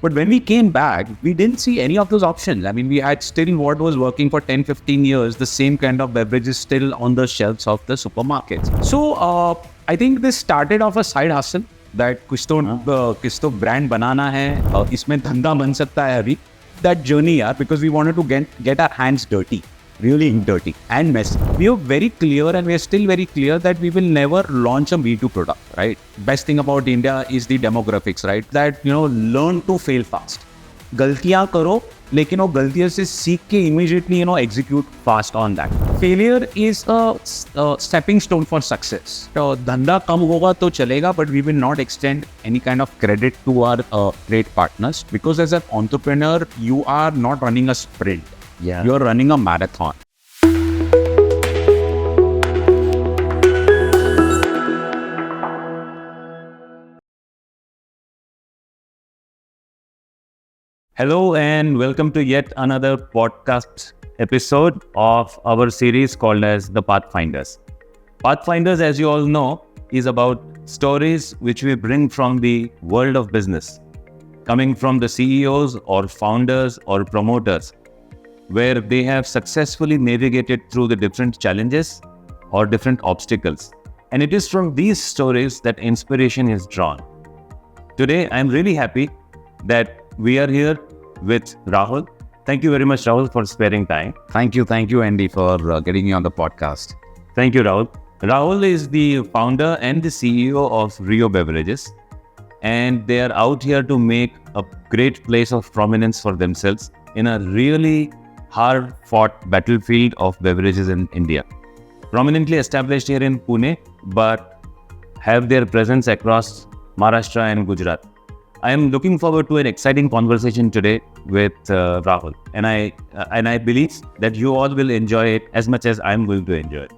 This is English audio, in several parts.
But when we came back, we didn't see any of those options. I mean, we had still what was working for 10, 15 years, the same kind of beverages still on the shelves of the supermarkets. So I think this started off a side hustle that कुछ तो brand बनाना है, इसमें धंधा बन सकता है अभी. That journey, because we wanted to get our hands dirty. Really dirty and messy. We are very clear and we are still very clear that we will never launch a Me Too product, right? Best thing about India is the demographics, right? That, learn to fail fast. गलतियां करो, लेकिन वो गलतियों से सीख के immediately, execute fast on that. Failure is a stepping stone for success. तो धंधा कम होगा तो चलेगा, but we will not extend any kind of credit to our great partners because as an entrepreneur, you are not running a sprint. Yeah. You're running a marathon. Hello and welcome to yet another podcast episode of our series called as The Pathfinders. Pathfinders, as you all know, is about stories which we bring from the world of business, coming from the CEOs or founders or promoters, where they have successfully navigated through the different challenges or different obstacles. And it is from these stories that inspiration is drawn. Today, I'm really happy that we are here with Rahul. Thank you very much, Rahul, for sparing time. Thank you, Andy, for getting me on the podcast. Thank you, Rahul. Rahul is the founder and the CEO of Rio Beverages, and they are out here to make a great place of prominence for themselves in a really hard-fought battlefield of beverages in India. Prominently established here in Pune, but have their presence across Maharashtra and Gujarat. I am looking forward to an exciting conversation today with Rahul, and I believe that you all will enjoy it as much as I am going to enjoy it.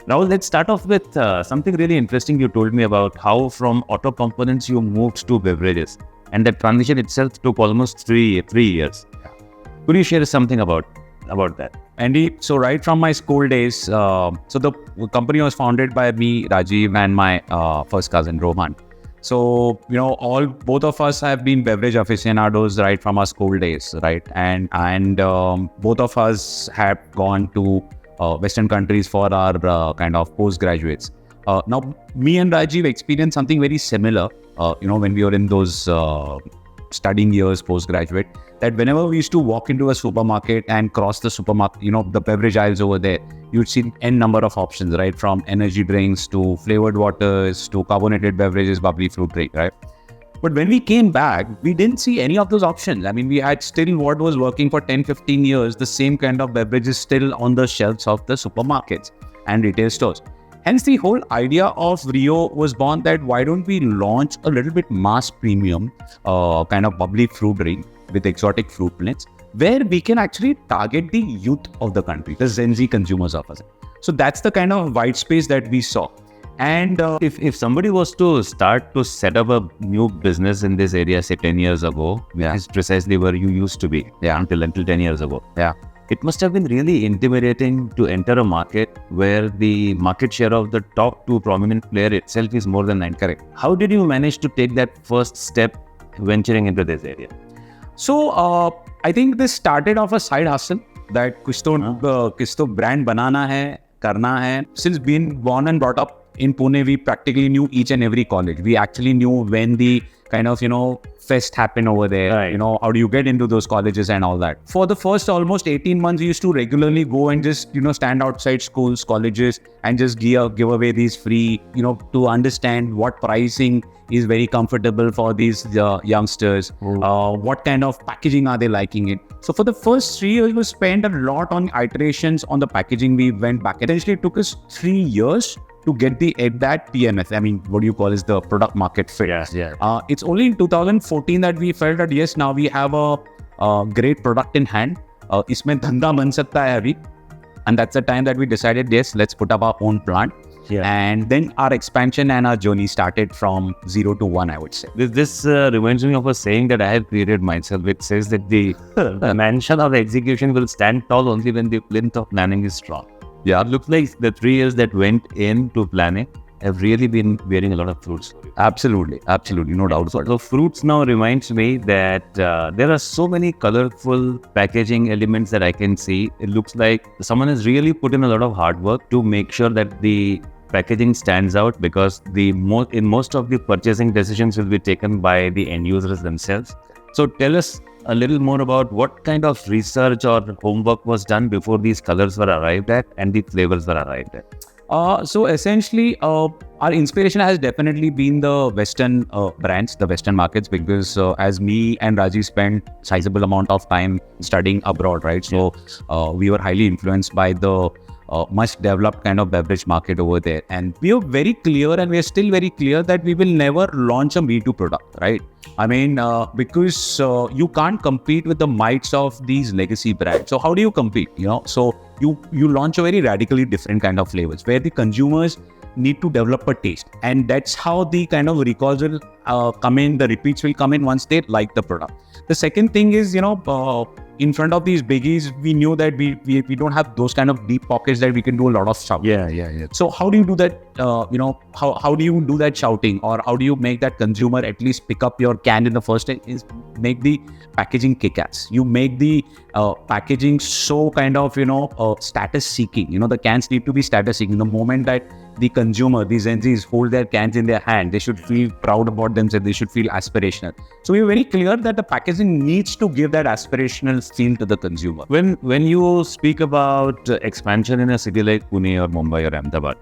Rahul, let's start off with something really interesting you told me about how from auto components you moved to beverages, and that transition itself took almost three years. Could you share something about that? Andy, so right from my school days, so the company was founded by me, Rajiv, and my first cousin, Rohan. So, both of us have been beverage aficionados right from our school days, right? And both of us have gone to Western countries for our kind of postgraduates. Now, me and Rajiv experienced something very similar, when we were in those studying years, postgraduate, that whenever we used to walk into a supermarket and cross the supermarket, the beverage aisles over there, you'd see n number of options, right? From energy drinks to flavored waters to carbonated beverages, bubbly fruit drink, right? But when we came back, we didn't see any of those options. I mean, we had still what was working for 10, 15 years, the same kind of beverages still on the shelves of the supermarkets and retail stores. Hence, the whole idea of Rio was born that why don't we launch a little bit mass premium kind of bubbly fruit drink with exotic fruit blends, where we can actually target the youth of the country, the Gen Z consumers of us. So that's the kind of white space that we saw. And if somebody was to start to set up a new business in this area, say 10 years ago, which is precisely where you used to be until 10 years ago. Yeah. It must have been really intimidating to enter a market where the market share of the top two prominent player itself is more than 9. Correct. How did you manage to take that first step venturing into this area? So I think this started off a side hustle that कुछ तो brand बनाना है, करना है. Since being born and brought up in Pune, we practically knew each and every college. We actually knew when the kind of, fest happened over there. Right. How do you get into those colleges and all that. For the first almost 18 months, we used to regularly go and just, stand outside schools, colleges and just give away these free, to understand what pricing is very comfortable for these youngsters. What kind of packaging are they liking it? So for the first 3 years, we spent a lot on iterations on the packaging. We went back. Essentially, it took us 3 years to get that PMF. I mean, what do you call is the product market fit. Yeah. It's only in 2014 that we felt that yes, now we have a great product in hand. इसमें धंधा बन सकता है अभी. And that's the time that we decided, yes, let's put up our own plant. Yeah. And then our expansion and our journey started from 0 to 1, I would say. This reminds me of a saying that I have created myself, which says that the mansion of execution will stand tall only when the plinth of planning is strong. Yeah, it looks like the 3 years that went into planning have really been bearing a lot of fruits. Absolutely, no doubt. So fruits now reminds me that there are so many colorful packaging elements that I can see. It looks like someone has really put in a lot of hard work to make sure that the packaging stands out, because in most of the purchasing decisions will be taken by the end users themselves. So tell us a little more about what kind of research or homework was done before these colors were arrived at and the flavors were arrived at. So essentially, our inspiration has definitely been the Western brands, the Western markets, because as me and Rajiv spent sizable amount of time studying abroad, right? So we were highly influenced by the much developed kind of beverage market over there. And we are very clear, and we are still very clear, that we will never launch a Me Too product, right? I mean, because you can't compete with the mights of these legacy brands. So how do you compete? So you launch a very radically different kind of flavors where the consumers need to develop a taste, and that's how the kind of recalls will come in. The repeats will come in once they like the product. The second thing is, in front of these biggies, we knew that we don't have those kind of deep pockets that we can do a lot of shouting. Yeah. So how do you do that? How do you do that shouting, or how do you make that consumer at least pick up your can in the first time? Is make the packaging kick-ass. You make the packaging so kind of status seeking. The cans need to be status seeking. The moment that the consumer, these Gen Zs, hold their cans in their hand, they should feel proud about themselves. They should feel aspirational. So we were very clear that the packaging needs to give that aspirational feel to the consumer. When you speak about expansion in a city like Pune or Mumbai or Ahmedabad,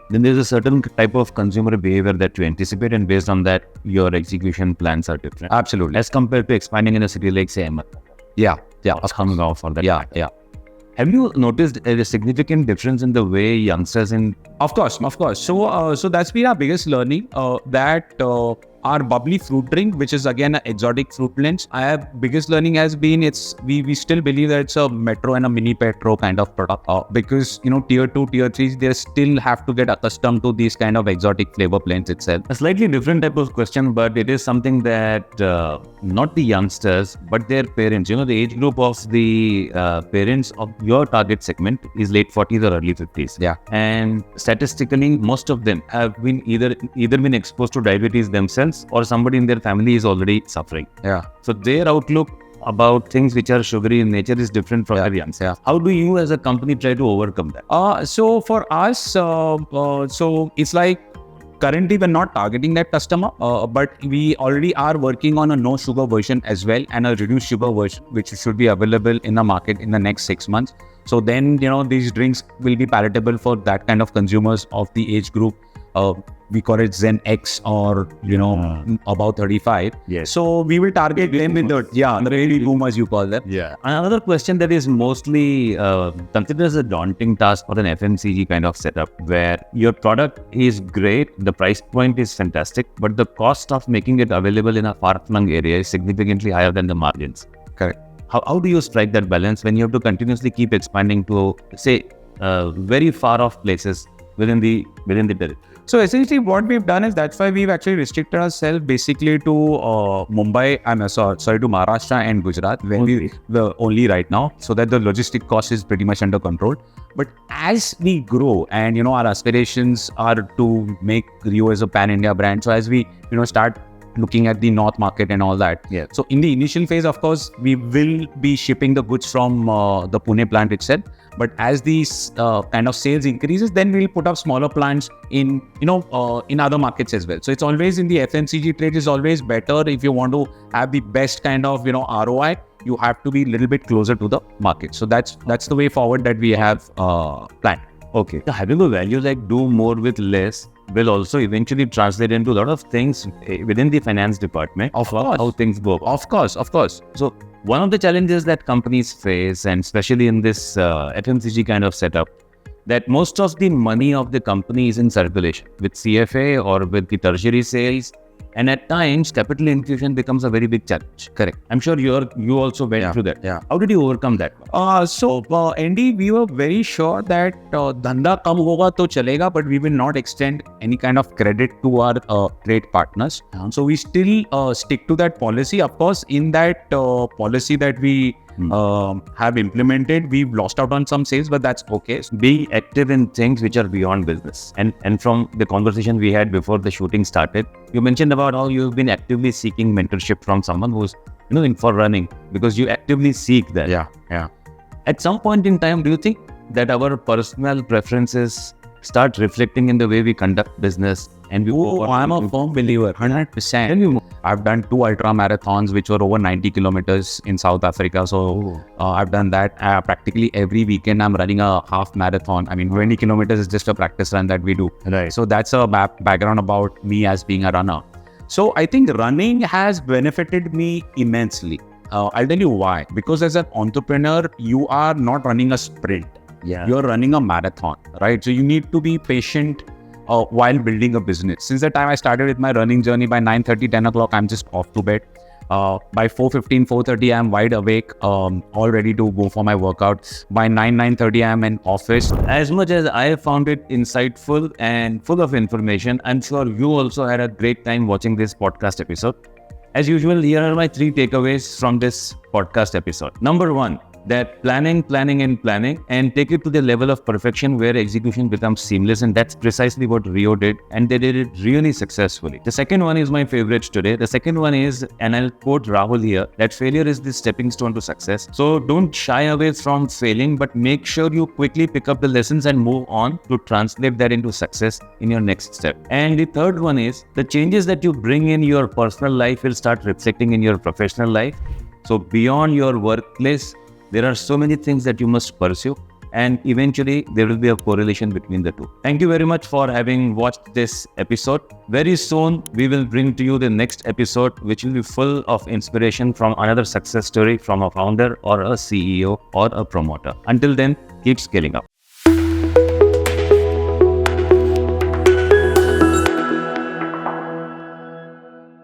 then there's a certain type of consumer behavior that you anticipate, and based on that, your execution plans are different. Absolutely. As compared to expanding in a city like, say, Ahmedabad. Yeah. Khamgaon for that matter. Yeah. Have you noticed a significant difference in the way youngsters in... Of course. So that's been our biggest learning, that our bubbly fruit drink, which is again an exotic fruit blend. Our biggest learning has been we still believe that it's a metro and a mini petro kind of product, because tier 2, tier 3, they still have to get accustomed to these kind of exotic flavor blends itself. A slightly different type of question, but it is something that not the youngsters, but their parents, the age group of the parents of your target segment is late 40s or early 50s. Yeah. And statistically, most of them have been either been exposed to diabetes themselves, or somebody in their family is already suffering. Yeah. So their outlook about things which are sugary in nature is different from the youngsters. Yeah. How do you as a company try to overcome that? So for us, so it's like currently we're not targeting that customer, but we already are working on a no sugar version as well, and a reduced sugar version, which should be available in the market in the next 6 months. So then, these drinks will be palatable for that kind of consumers of the age group. We call it Zen X, or about 35. Yes. So we will target them with the baby boomers, you call them. Yeah. Another question that is mostly considered as a daunting task for an FMCG kind of setup, where your product is great, the price point is fantastic, but the cost of making it available in a far-flung area is significantly higher than the margins. Correct. How do you strike that balance when you have to continuously keep expanding to, say, very far off places within the territory? So essentially what we've done is, that's why we've actually restricted ourselves basically to Mumbai, to Maharashtra and Gujarat, where we're only right now, so that the logistic cost is pretty much under control. But as we grow, and our aspirations are to make Rio as a pan-India brand, so as we start looking at the North market and all that. Yeah. So in the initial phase, of course, we will be shipping the goods from the Pune plant itself. But as these kind of sales increases, then we'll put up smaller plants in other markets as well. So it's always in the FMCG trade is always better. If you want to have the best kind of ROI, you have to be a little bit closer to the market. So that's the way forward that we have planned. Okay. So having a value like do more with less will also eventually translate into a lot of things within the finance department. Of course. How things go about. Of course. So one of the challenges that companies face, and especially in this FMCG kind of setup, that most of the money of the company is in circulation with CFA or with the tertiary sales. And at times, capital infusion becomes a very big challenge. Correct. I'm sure you also went through that. Yeah. How did you overcome that? Andy, we were very sure that धंधा कम होगा तो चलेगा, but we will not extend any kind of credit to our trade partners. So we still stick to that policy. Of course, in that policy that we have implemented, we've lost out on some sales, but that's okay. Being active in things which are beyond business. And from the conversation we had before the shooting started, you mentioned about how you've been actively seeking mentorship from someone who's in for running, because you actively seek that. Yeah. At some point in time, do you think that our personal preferences start reflecting in the way we conduct business? And I'm a firm believer, 100%. I've done 2 ultra marathons, which were over 90 kilometers in South Africa. So I've done that. Practically every weekend, I'm running a half marathon. I mean, 20 kilometers is just a practice run that we do. Right. So that's a background about me as being a runner. So I think running has benefited me immensely. I'll tell you why. Because as an entrepreneur, you are not running a sprint. Yeah. You're running a marathon, right? So you need to be patient while building a business. Since the time I started with my running journey, by 9:30, 10 o'clock, I'm just off to bed. By 4:15, 4:30, I'm wide awake, all ready to go for my workout. By 9:30, I'm in office. As much as I found it insightful and full of information, I'm sure you also had a great time watching this podcast episode. As usual, here are my 3 takeaways from this podcast episode. Number 1, that planning, and take it to the level of perfection where execution becomes seamless. And that's precisely what Rio did, and they did it really successfully. The second one is my favorite today. The second one is, and I'll quote Rahul here, that failure is the stepping stone to success. So don't shy away from failing, but make sure you quickly pick up the lessons and move on to translate that into success in your next step. And the third one is, the changes that you bring in your personal life will start reflecting in your professional life. So beyond your workplace, there are so many things that you must pursue, and eventually there will be a correlation between the two. Thank you very much for having watched this episode. Very soon, we will bring to you the next episode, which will be full of inspiration from another success story from a founder or a CEO or a promoter. Until then, keep scaling up.